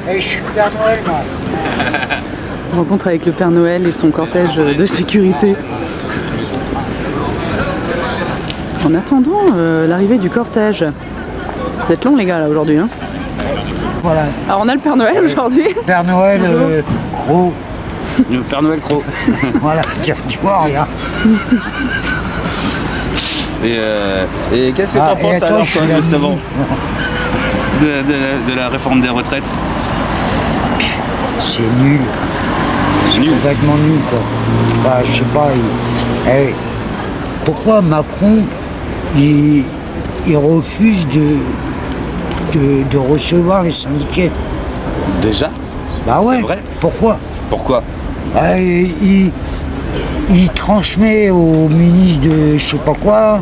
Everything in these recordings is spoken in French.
Et je suis Père Noël, moi. Rencontre avec le Père Noël et son cortège de sécurité. En attendant l'arrivée du cortège. Vous êtes long les gars là aujourd'hui hein. Voilà. Alors on a le Père Noël aujourd'hui. Père Noël gros. Le Père Noël Cros. Voilà, tu vois rien. Et qu'est-ce que t'en penses alors, toi, justement, de la réforme des retraites? C'est nul. C'est complètement nul, quoi. Bah, je sais pas. Pourquoi Macron, il refuse de recevoir les syndiqués? Déjà? Bah ouais. C'est vrai? Pourquoi? Pourquoi? Bah, il transmet au ministre de je sais pas quoi.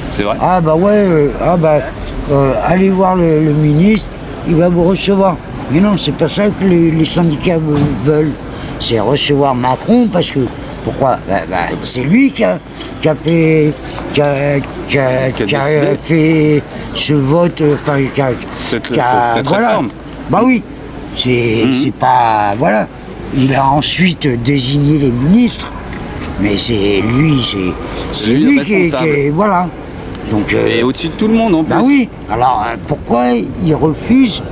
C'est vrai? Ah bah ouais, allez voir le ministre, il va vous recevoir. Mais non, c'est pas ça que les syndicats veulent. C'est recevoir Macron parce que pourquoi? C'est lui qui a fait ce vote, cette voilà. réforme. Bah oui, c'est pas voilà. Il a ensuite désigné les ministres, mais c'est lui qui est voilà. Donc, et au-dessus de tout le monde en plus. Bah oui. Alors pourquoi il refuse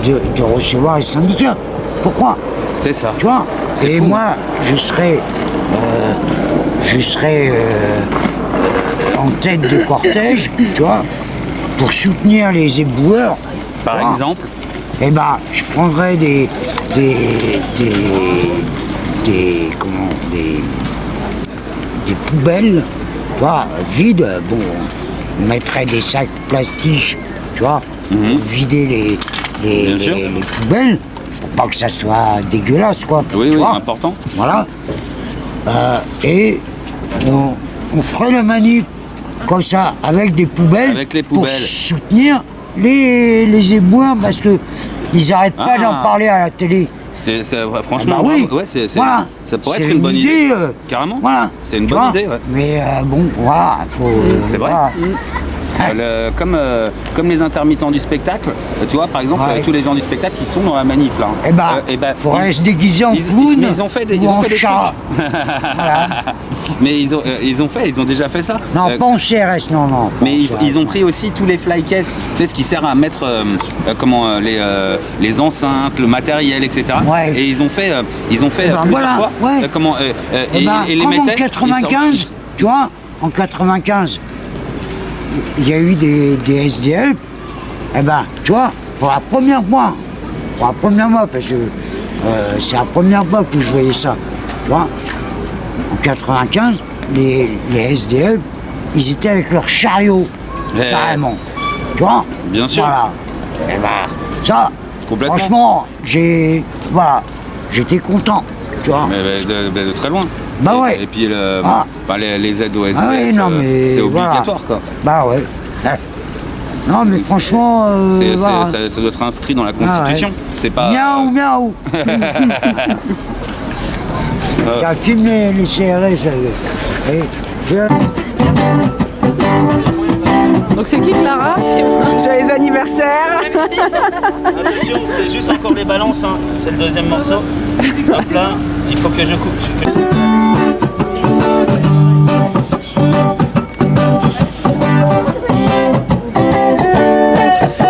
de recevoir les syndicats? Pourquoi? C'est ça. Tu vois? Et fou. Moi, je serais en tête de cortège, tu vois, pour soutenir les éboueurs. Par exemple. Eh ben, je prendrais des poubelles, tu vois, vides. Bon, on mettrait des sacs plastiques, tu vois, pour vider les poubelles, pour pas que ça soit dégueulasse, quoi. Oui, tu oui, vois. important. Voilà. Et on ferait la manif comme ça, avec des poubelles, avec les pour poubelles. soutenir les éboueurs, parce que ils n'arrêtent pas d'en parler à la télé. Franchement, bah oui. Ouais, voilà. Ça pourrait être une bonne idée. Carrément. Voilà. C'est une bonne idée. Ouais. Mais bon, voilà, faut. C'est vrai. Voilà. Comme les intermittents du spectacle, tu vois, par exemple, tous les gens du spectacle qui sont dans la manif là. Faudrait se déguiser en clown. Ils ont fait des chat. Voilà. Mais ils ont déjà fait ça. Non, pas en CRS, non. Mais ils ont pris aussi tous les flycases, tu sais, ce qui sert à mettre les enceintes, le matériel, etc. Ouais. Et ils ont fait plusieurs fois. Ouais. Et les mettaient. En 95, tu vois, en 95. Il y a eu des SDF, tu vois, pour la première fois, parce que c'est la première fois que je voyais ça, tu vois, en 95, les SDF, ils étaient avec leur chariot, carrément, tu vois. Bien sûr. Voilà. Ça, franchement, j'étais content, tu vois. Mais de très loin. Bah ouais. Et puis les aides au SDF, c'est obligatoire, quoi. Bah ouais. Non mais franchement, ça doit être inscrit dans la Constitution. C'est pas. Miaou. T'as filmé les CRS. Donc c'est qui Clara? C'est moi. Joyeux anniversaire. Merci. Attention, c'est juste encore les balances, hein. C'est le deuxième morceau. Hop là, il faut que je coupe.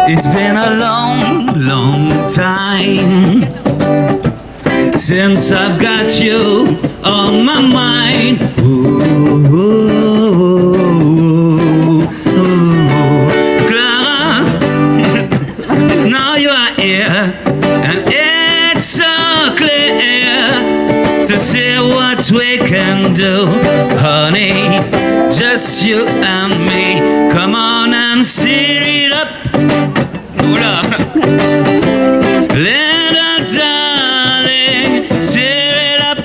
It's been a long time since I've got you on my mind. Clara, now you are here, and it's so clear to see what we can do, honey. Just you and me. Come on and steer it up. Little darling, steer it up.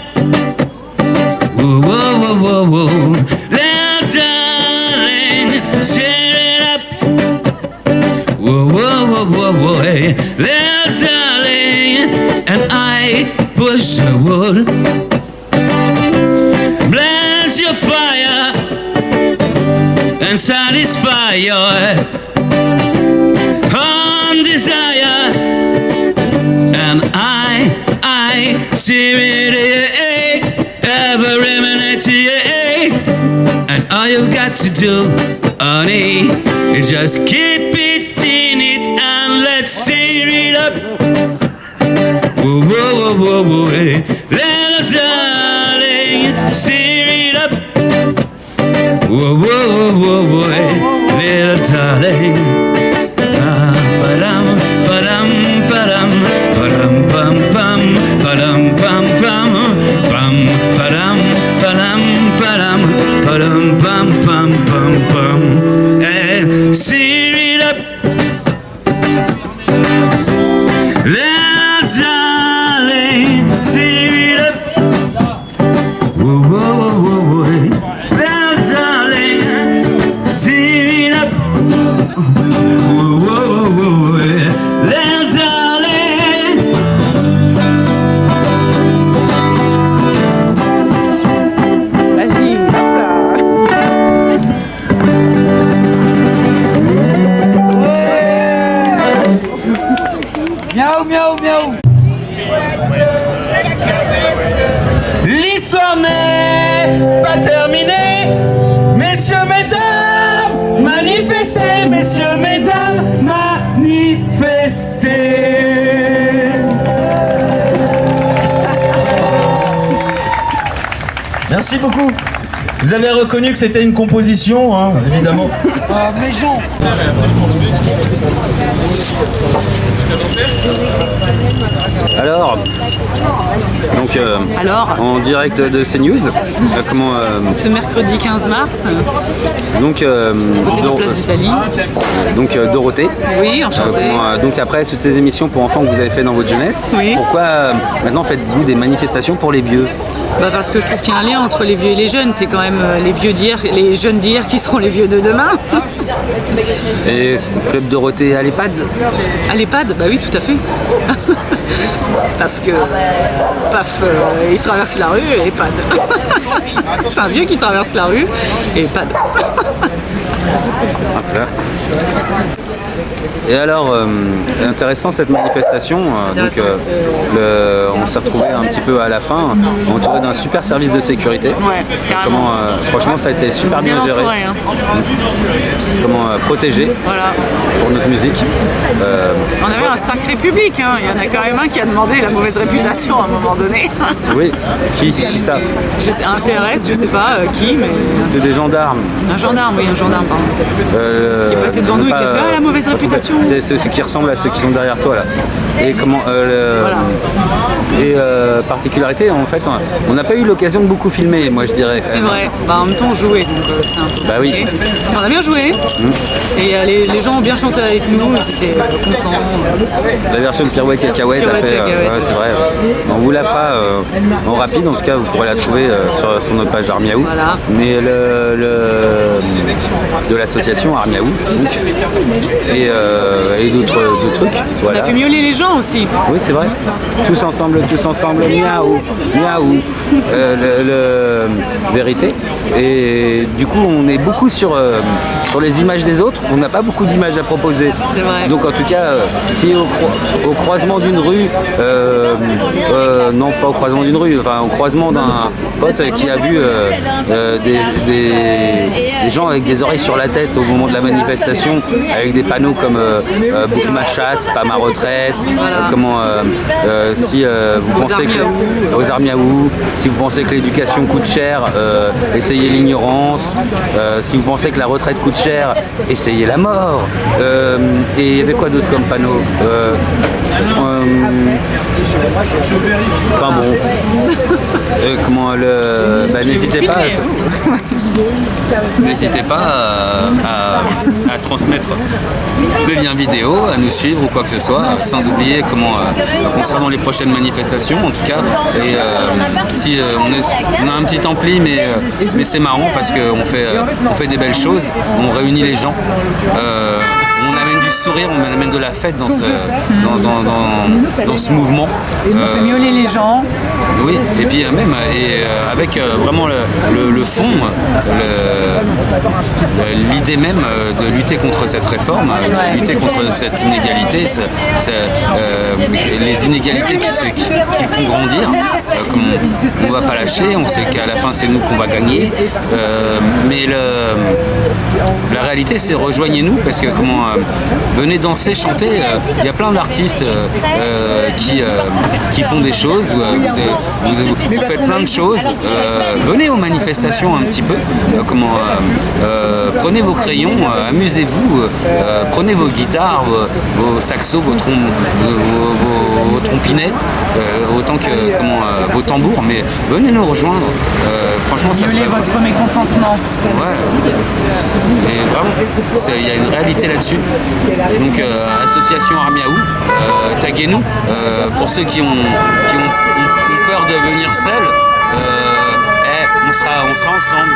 Whoa. Little darling, steer it up. Whoa. Little darling, and I push the wood. Bless your fire and satisfy your desire. steering every minute, and all you've got to do, honey, is just keep it in it and let's steer it up. Whoa, whoa, whoa, whoa, whoa, hey. Little darling, steer it up. Whoa, whoa, whoa, whoa, whoa, hey. Little darling. Ba-dum, ba-dum, ba-dum, ba-dum, bum, bum, ba-dum, bum, bum, bum, ba-dum, ba-dum, ba-dum, ba-dum, bum, bum, bum, bum. Hey, steer it up. Little darling, steer it up. Whoa, whoa, whoa, whoa, whoa. Little darling, steer it up. Whoa, whoa, whoa, whoa. Little darling. Vas-y, hop là. Miaou, miaou, miaou. L'histoire n'est pas terminée. Messieurs, mesdames, manifestez. Messieurs, mesdames, manifestez. Merci beaucoup. Vous avez reconnu que c'était une composition, hein, évidemment. Maison. Alors, donc Alors, en direct de CNews, comment ce mercredi 15 mars, donc côté de la place d'Italie. donc Dorothée. Oui, enchantée. Donc après toutes ces émissions pour enfants que vous avez fait dans votre jeunesse, Oui. pourquoi maintenant faites-vous des manifestations pour les vieux? Bah parce que je trouve qu'il y a un lien entre les vieux et les jeunes. C'est quand même les vieux d'hier, les jeunes d'hier qui seront les vieux de demain. Et Club Dorothée à l'EHPAD? À l'EHPAD, bah oui, tout à fait. Parce que, paf, il traverse la rue et EHPAD. C'est un vieux qui traverse la rue et EHPAD. Voilà. Et alors, intéressant cette manifestation. Donc, on s'est retrouvé un petit peu à la fin, entouré d'un super service de sécurité. Ouais, carrément. Comment, franchement, ça a été super bien géré. entouré, hein. Comment protégé Voilà. pour notre musique. On avait un sacré public, hein. Il y en a quand même un qui a demandé la mauvaise réputation à un moment donné. Oui, qui ça? Je sais, un CRS, je sais pas qui, mais C'est des gendarmes. un gendarme, oui, un gendarme, pardon. Qui est passé devant nous et qui a fait la mauvaise réputation. C'est ceux qui ressemblent à ceux qui sont derrière toi là. Et comment Voilà. Et particularité, en fait, on n'a pas eu l'occasion de beaucoup filmer, moi je dirais. C'est vrai. Bah, en même temps, on jouait, donc c'était un peu Bah oui. compliqué. Mais on a bien joué. Et les gens ont bien chanté avec nous, ils étaient contents. La version de Pirouette Cacahuète a Pirouette fait. Cacahuète. Ouais, c'est vrai. On vous la fera en rapide, en tout cas, vous pourrez la trouver sur notre page Armiaou. Voilà. Mais de l'association Armiaou. Donc, et d'autres trucs. On Voilà. a fait miauler les gens aussi. Oui, c'est vrai. Tous ensemble, miaou, miaou. Vérité. Et du coup, on est beaucoup sur les images des autres. On n'a pas beaucoup d'images à proposer. C'est vrai. Donc, en tout cas, si au croisement d'une rue, non pas au croisement d'une rue, enfin au croisement d'un pote qui a vu des gens avec des oreilles sur la tête au moment de la manifestation, avec des panneaux comme Bouge ma chatte, pas ma retraite, si vous pensez que aux Armiaou, si vous pensez que l'éducation coûte cher, essayez l'ignorance, si vous pensez que la retraite coûte cher, essayez la mort. Et il y avait quoi d'autre comme panneau? Enfin bon, n'hésitez pas à transmettre le lien vidéo, à nous suivre ou quoi que ce soit, sans oublier qu'on sera dans les prochaines manifestations en tout cas. Et si on a un petit ampli, mais c'est marrant parce qu'on fait des belles choses, on réunit les gens, on amène du sourire, on amène de la fête dans ce mouvement. Et on fait miauler les gens. Oui, et puis même avec vraiment le fond, l'idée même de lutter contre cette réforme, lutter contre cette inégalité, les inégalités qui font grandir. Comme on ne va pas lâcher, on sait qu'à la fin c'est nous qu'on va gagner, mais la réalité c'est rejoignez-nous parce que venez danser, chanter, il y a plein d'artistes qui font des choses, vous faites plein de choses, venez aux manifestations un petit peu, prenez vos crayons, amusez-vous, prenez vos guitares, vos saxos, vos trompinettes, autant que vos tambours, mais venez nous rejoindre. Franchement, ça Miauler ferait votre mécontentement. Ouais. Et vraiment, il y a une réalité là-dessus. Et donc, association Armiaou, taguez-nous. Pour ceux qui ont peur de venir seuls, on sera ensemble.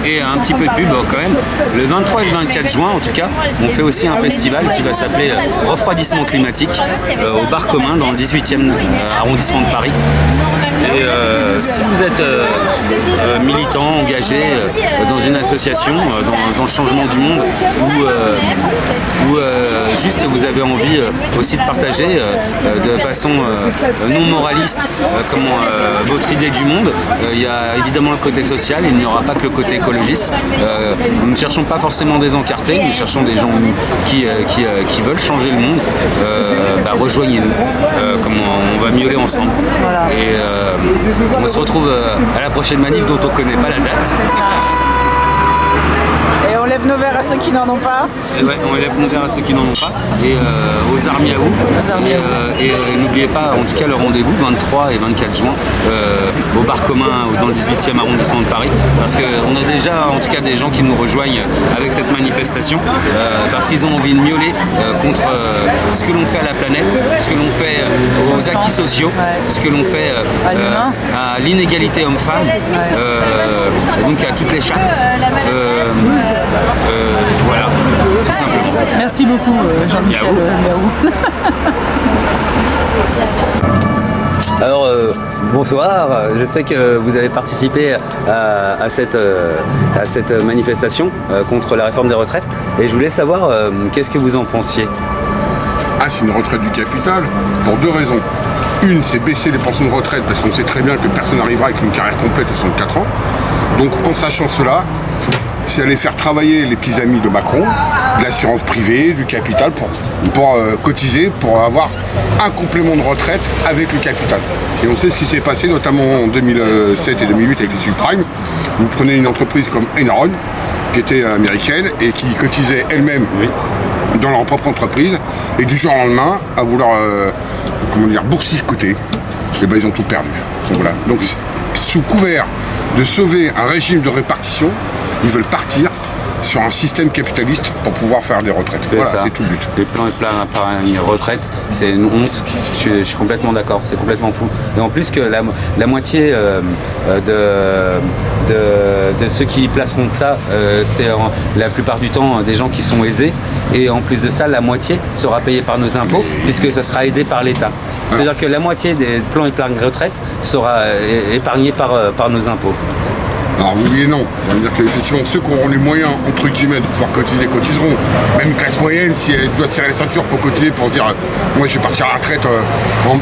Et un petit peu de pub quand même. Le 23 et le 24 juin, en tout cas, on fait aussi un festival qui va s'appeler Refroidissement climatique au bar commun dans le 18e arrondissement de Paris. Et si vous êtes militant, engagé dans une association, dans le changement du monde, ou juste vous avez envie aussi de partager de façon non moraliste votre idée du monde, il y a évidemment le côté social, il n'y aura pas que le côté écologiste. Nous ne cherchons pas forcément des encartés, nous cherchons des gens qui veulent changer le monde. Rejoignez-nous, on va miauler ensemble. Voilà. Et on se retrouve à la prochaine manif dont on ne connaît pas la date. Et on lève nos verres à ceux qui n'en ont pas. Et ouais, on lève nos verres à ceux qui n'en ont pas. Et aux Armiaou. Et n'oubliez pas, en tout cas, le rendez-vous 23 et 24 juin au bar commun dans le 18e arrondissement de Paris. Parce qu'on a déjà, en tout cas, des gens qui nous rejoignent avec cette manifestation. Parce qu'ils ont envie de miauler contre ce que l'on fait à la planète, ce que l'on fait aux acquis sociaux, ce que l'on fait à l'inégalité homme-femme, donc à toutes les chattes. Voilà, tout simplement. Merci beaucoup Jean-Michel Miaou. Alors bonsoir, je sais que vous avez participé à cette manifestation contre la réforme des retraites et je voulais savoir qu'est-ce que vous en pensiez. Ah, c'est une retraite du capital pour deux raisons. Une, c'est baisser les pensions de retraite parce qu'on sait très bien que personne n'arrivera avec une carrière complète à 64 ans. Donc en sachant cela, c'est aller faire travailler les petits amis de Macron, de l'assurance privée, du capital, pour cotiser, pour avoir un complément de retraite avec le capital. Et on sait ce qui s'est passé, notamment en 2007 et 2008 avec les subprimes. Vous prenez une entreprise comme Enron, qui était américaine et qui cotisait elle-même dans leur propre entreprise, et du jour au lendemain, à vouloir boursicoter, et ben ils ont tout perdu. Donc, voilà. Donc sous couvert de sauver un régime de répartition, ils veulent partir sur un système capitaliste pour pouvoir faire des retraites. Voilà, c'est tout le but. Les plans et plans par une retraite, c'est une honte. Je suis complètement d'accord, c'est complètement fou. Et en plus que la moitié de ceux qui placeront de ça, c'est la plupart du temps des gens qui sont aisés. Et en plus de ça, la moitié sera payée par nos impôts, puisque ça sera aidé par l'État. C'est-à-dire que la moitié des plans et plans retraite sera épargnée par nos impôts. Alors oui et non, ça veut dire qu'effectivement ceux qui auront les moyens entre guillemets de pouvoir cotiser, cotiseront. Même une classe moyenne, si elle doit serrer la ceinture pour cotiser, pour se dire moi je vais partir à la retraite en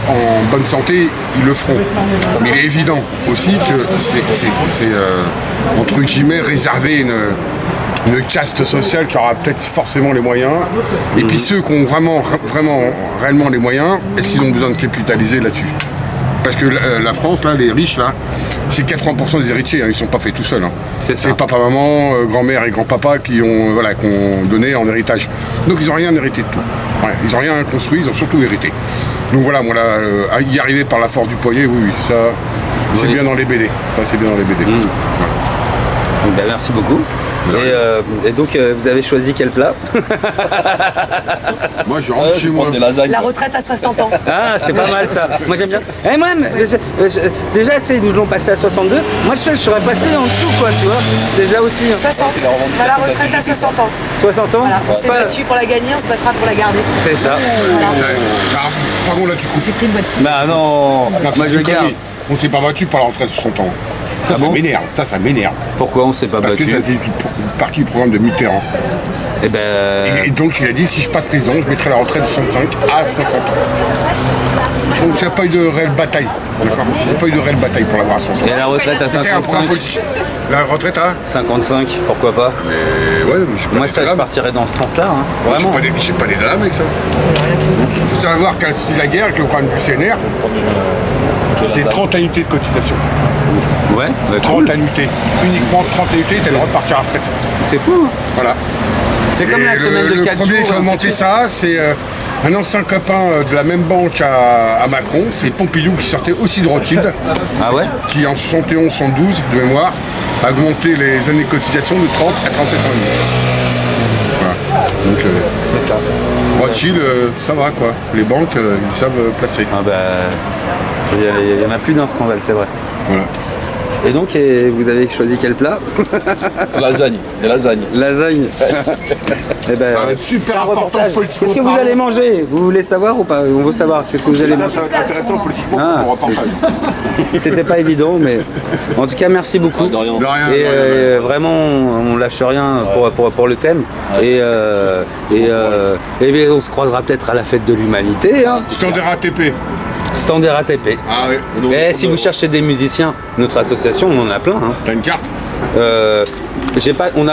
bonne santé, ils le feront. Mais il est évident aussi que c'est entre guillemets réservé une caste sociale qui aura peut-être forcément les moyens. Et puis ceux qui ont réellement les moyens, est-ce qu'ils ont besoin de capitaliser là-dessus ? Parce que la France, là, les riches, là, c'est 80% des héritiers, hein, ils ne sont pas faits tout seuls. Hein. C'est papa, maman, grand-mère et grand-papa qui ont donné en héritage. Donc ils n'ont rien hérité de tout. Ouais, ils n'ont rien construit, ils ont surtout hérité. Donc voilà, moi là, y arriver par la force du poignet, oui, ça, c'est bien dans les BD. Ça, c'est bien dans les BD. Voilà. Ben, merci beaucoup. Et donc, vous avez choisi quel plat? Moi, je rentre chez moi. La retraite à 60 ans. Ah, c'est pas mal ça. Moi j'aime bien. Et moi, déjà, tu sais, ils nous l'ont passé à 62. Moi, je serais passé en dessous, quoi, tu vois. Déjà aussi. 60. Bah, la retraite à 60 ans. 60 ans. Voilà. On s'est battu pour la gagner, on se battra pour la garder. C'est ça. Par contre, là, tu coupes. J'ai pris une boîte. Bah non. Moi, je garde. On s'est pas battu par la retraite à 60 ans. Ça, ça m'énerve. Ça m'énerve. Pourquoi on s'est pas Parce que battu? ça, c'est partie du programme de Mitterrand. Eh ben. Et donc, il a dit, si je passe président, je mettrai la retraite de 65 à 60 ans. Donc, il n'y a pas eu de réelle bataille. D'accord. Il n'y a pas eu de réelle bataille pour l'avoir à 60 ans. Et la retraite à C'était un programme 55? politique. La retraite à 55, pourquoi pas? ouais, mais je suis pas Moi, des ça, je dames. partirais dans ce sens-là. Hein. Je Vraiment. suis pas des dames avec ça. Il faut savoir qu'à la guerre, avec le programme du CNR, c'est 30 annuités de cotisation. Ouais, bah, 30 cool. annuités. Uniquement 30 annuités, t'as le droit de partir à la retraite. C'est fou. Hein. Voilà. C'est comme Et la semaine de 4 jours. Le premier qui a hein, monté c'est ça, c'est un ancien copain de la même banque à Macron. C'est Pompidou qui sortait aussi de Rothschild, tout. Ah ouais? qui en 71-112 de mémoire a augmenté les années de cotisation de 30 à 37 ans. Voilà. Donc C'est ça. Rothschild, ça va quoi. Les banques, ils savent placer. Ah bah. Il y en a plus d'un scandale, c'est vrai. Voilà. Et donc, vous avez choisi quel plat? Lasagne, des lasagnes. Lasagne. Eh ben, Ça va être super c'est un important reportage. politiquement Qu'est-ce que vous parlant. allez manger? Vous voulez savoir ou pas? On veut savoir. Qu'est-ce que vous allez Ça, manger? ça va être intéressant politiquement Ah. pour mon reportage. C'était pas évident, mais en tout cas, merci beaucoup. De rien. De rien, Et de rien. vraiment, on lâche rien pour le thème. Et bien, on se croisera peut-être à la fête de l'humanité. Hein. Stand RATP. Stand RATP. Ah ouais. Et si vous cherchez des musiciens, notre association, on en a plein. Hein. T'as une carte? J'ai pas, on a